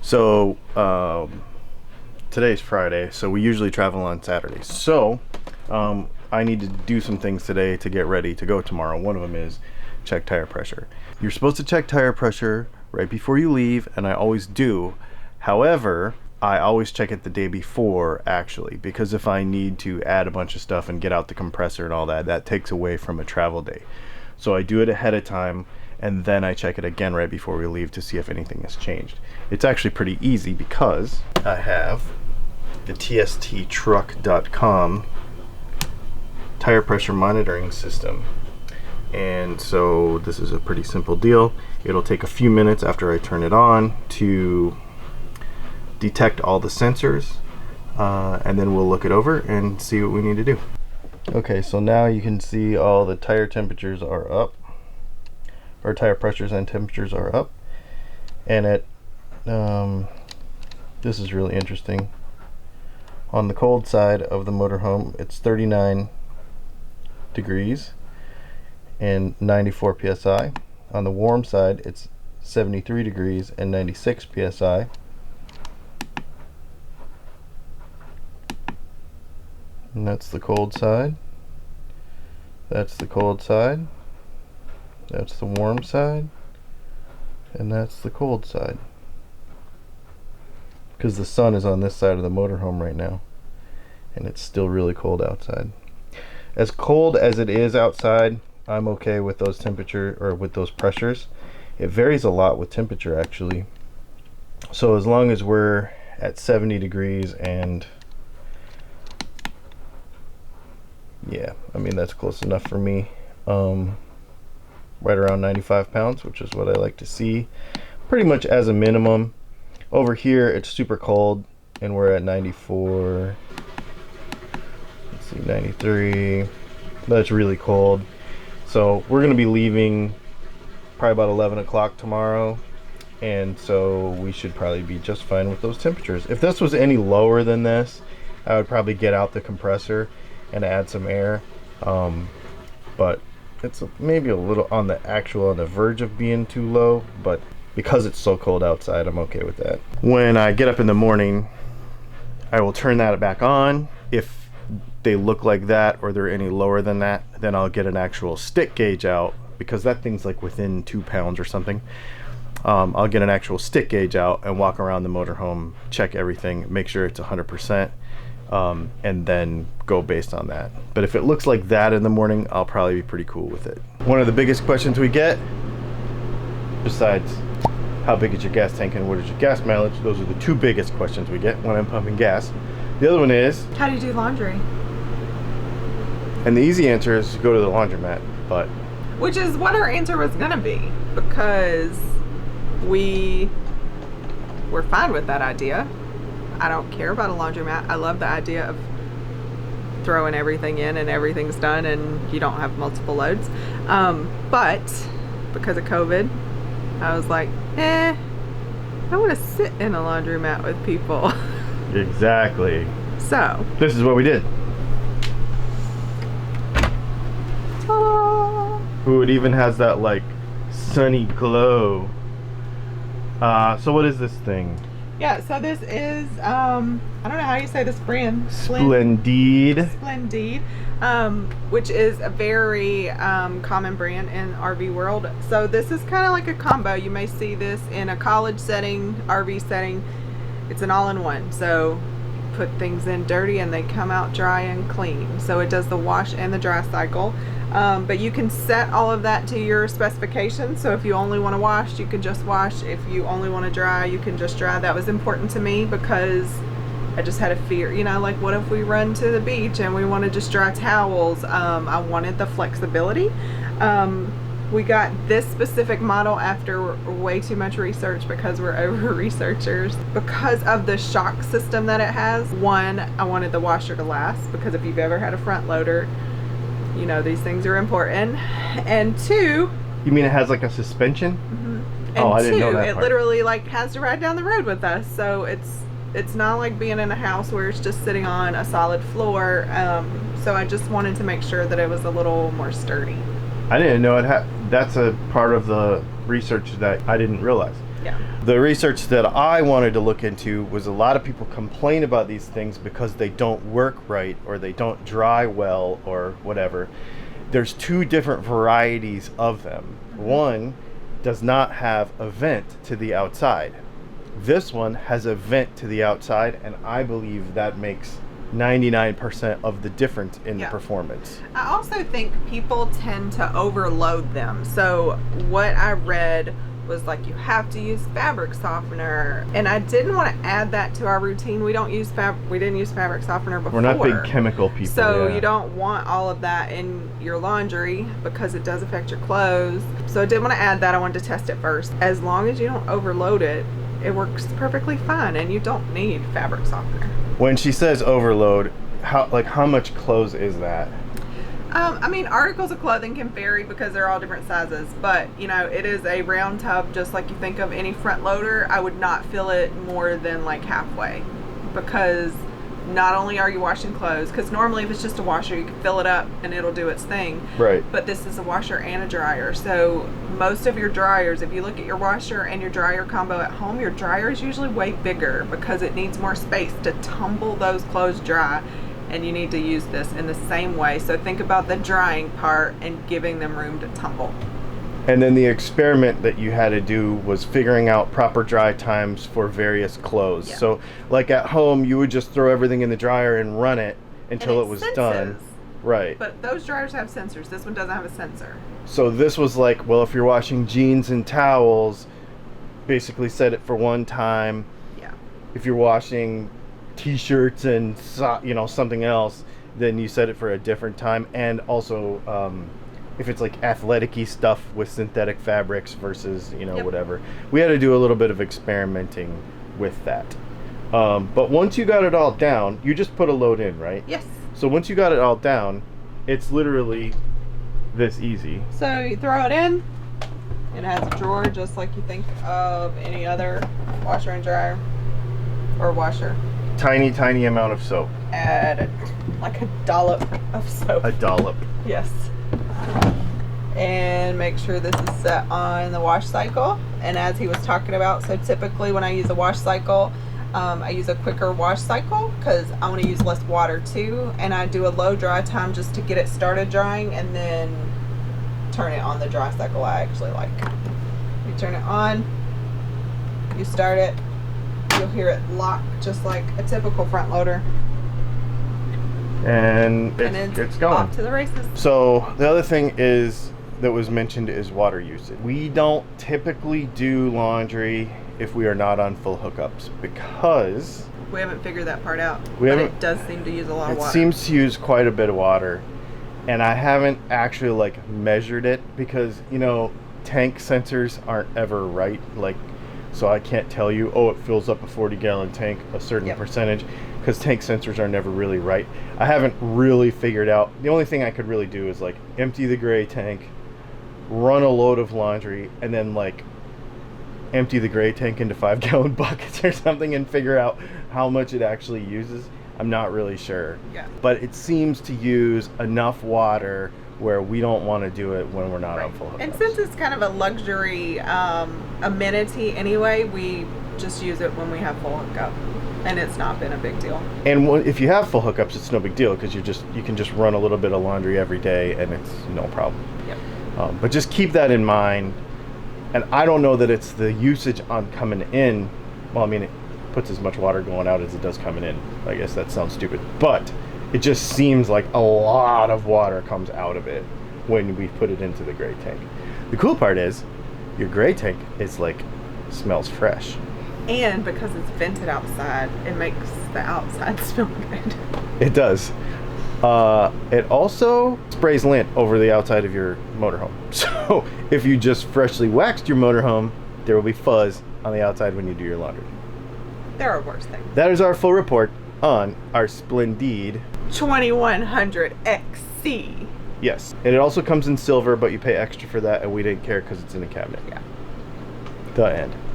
So today's Friday, so we usually travel on Saturdays. So I need to do some things today to get ready to go tomorrow. One of them is check tire pressure. You're supposed to check tire pressure right before you leave, and I always do. However, I always check it the day before, actually, because if I need to add a bunch of stuff and get out the compressor and all that, that takes away from a travel day. So I do it ahead of time, and then I check it again right before we leave to see if anything has changed. It's actually pretty easy because I have the tsttruck.com tire pressure monitoring system. And so this is a pretty simple deal. It'll take a few minutes after I turn it on to detect all the sensors, and then we'll look it over and see what we need to do. Okay, so now you can see all the tire temperatures are up, or tire pressures and temperatures are up, and this is really interesting. On the cold side of the motorhome, it's 39 degrees and 94 psi. On the warm side, it's 73 degrees and 96 psi. And that's the cold side. That's the cold side. That's the warm side. And that's the cold side. Because the sun is on this side of the motorhome right now, and it's still really cold outside. As cold as it is outside, I'm okay with those temperature, or with those pressures. It varies a lot with temperature, actually. So as long as we're at 70 degrees and yeah, I mean, that's close enough for me. Right around 95 pounds, which is what I like to see pretty much as a minimum. Over here it's super cold and we're at 94. Let's see, 93. That's really cold. So we're gonna be leaving probably about 11 o'clock tomorrow, and so we should probably be just fine with those temperatures. If this was any lower than this, I would probably get out the compressor and add some air, but it's maybe a little on the verge of being too low, but because it's so cold outside, I'm okay with that. When I get up in the morning, I will turn that back on. If they look like that or they're any lower than that, then I'll get an actual stick gauge out, because that thing's like within 2 pounds or something. I'll get an actual stick gauge out and walk around the motorhome, check everything, make sure it's 100%. And then go based on that. But if it looks like that in the morning, I'll probably be pretty cool with it. One of the biggest questions we get, besides how big is your gas tank and what is your gas mileage, those are the two biggest questions we get when I'm pumping gas. The other one is, how do you do laundry? And the easy answer is go to the laundromat, but which is what our answer was gonna be, because we were fine with that idea. I don't care about a laundromat. I love the idea of throwing everything in and everything's done and you don't have multiple loads. But because of COVID, I was like, I want to sit in a laundromat with people. Exactly. So this is what we did. Ta-da! Ooh, it even has that like sunny glow. So what is this thing? Yeah, so this is, I don't know how you say this brand. Splendide. Splendide, which is a very common brand in RV world. So this is kind of like a combo. You may see this in a college setting, RV setting. It's an all-in-one. So put things in dirty and they come out dry and clean. So it does the wash and the dry cycle. But you can set all of that to your specifications. So if you only want to wash, you can just wash. If you only want to dry, you can just dry. That was important to me because I just had a fear, you know, like what if we run to the beach and we want to just dry towels? I wanted the flexibility. We got this specific model after way too much research, because we're over researchers, because of the shock system that it has. One, I wanted the washer to last, because if you've ever had a front loader, you know these things are important. And two, you mean it has like a suspension? Mm-hmm. Oh, I didn't know that it part. literally like has to ride down the road with us. So it's not like being in a house where it's just sitting on a solid floor. So I just wanted to make sure that it was a little more sturdy. I didn't know it had. That's a part of the research that I didn't realize. Yeah. The research that I wanted to look into was a lot of people complain about these things because they don't work right or they don't dry well or whatever. There's two different varieties of them. One does not have a vent to the outside. This one has a vent to the outside, and I believe that makes 99% of the difference in the performance. I also think people tend to overload them. So what I read was like, you have to use fabric softener, and I didn't want to add that to our routine. We didn't use fabric softener before. We're not big chemical people, so you don't want all of that in your laundry because it does affect your clothes. So I didn't want to add that. I wanted to test it first. As long as you don't overload it, it works perfectly fine, and you don't need fabric softener. When she says overload, how much clothes is that? I mean, articles of clothing can vary because they're all different sizes, but you know, it is a round tub just like you think of any front loader. I would not fill it more than like halfway, because not only are you washing clothes, because normally if it's just a washer you can fill it up and it'll do its thing, right? But this is a washer and a dryer, so most of your dryers, if you look at your washer and your dryer combo at home, your dryer is usually way bigger because it needs more space to tumble those clothes dry, and you need to use this in the same way. So think about the drying part and giving them room to tumble. And then the experiment that you had to do was figuring out proper dry times for various clothes. So like at home, you would just throw everything in the dryer and run it until it was done. Right. But those dryers have sensors. This one doesn't have a sensor. So this was like, well, if you're washing jeans and towels, basically set it for one time. Yeah. If you're washing t-shirts and something else, then you set it for a different time. And also if it's like athletic-y stuff with synthetic fabrics versus whatever, we had to do a little bit of experimenting with that. But once you got it all down, you just put a load in, right? Yes. So once you got it all down, it's literally this easy. So you throw it in. It has a drawer just like you think of any other washer and dryer or washer. Tiny amount of soap. Add like a dollop of soap. A dollop. Yes. And make sure this is set on the wash cycle. And as he was talking about, so typically when I use a wash cycle, I use a quicker wash cycle because I want to use less water too. And I do a low dry time just to get it started drying, and then turn it on the dry cycle I actually like. You turn it on, you start it, you'll hear it lock just like a typical front loader. And it's going. Off to the races. So the other thing that was mentioned is water usage. We don't typically do laundry if we are not on full hookups because we haven't figured that part out. But it does seem to use a lot of water. It seems to use quite a bit of water, and I haven't actually measured it because tank sensors aren't ever right. So I can't tell you, it fills up a 40-gallon tank a certain percentage, because tank sensors are never really right. I haven't really figured out. The only thing I could really do is empty the gray tank, run a load of laundry, and then empty the gray tank into 5-gallon buckets or something and figure out how much it actually uses. I'm not really sure. Yeah. But it seems to use enough water where we don't want to do it when we're not on full hookups. And since it's kind of a luxury amenity anyway, we just use it when we have full hookup, and it's not been a big deal. And if you have full hookups, it's no big deal because you can just run a little bit of laundry every day and it's no problem. Yep. But just keep that in mind. And I don't know that it's the usage on coming in. Well, I mean, it puts as much water going out as it does coming in. I guess that sounds stupid, but it just seems like a lot of water comes out of it when we put it into the gray tank. The cool part is your gray tank is smells fresh. And because it's vented outside, it makes the outside smell good. It does. It also sprays lint over the outside of your motorhome. So if you just freshly waxed your motorhome, there will be fuzz on the outside when you do your laundry. There are worse things. That is our full report on our Splendide 2100XC. Yes, and it also comes in silver, but you pay extra for that, and we didn't care because it's in a cabinet. Yeah. The end.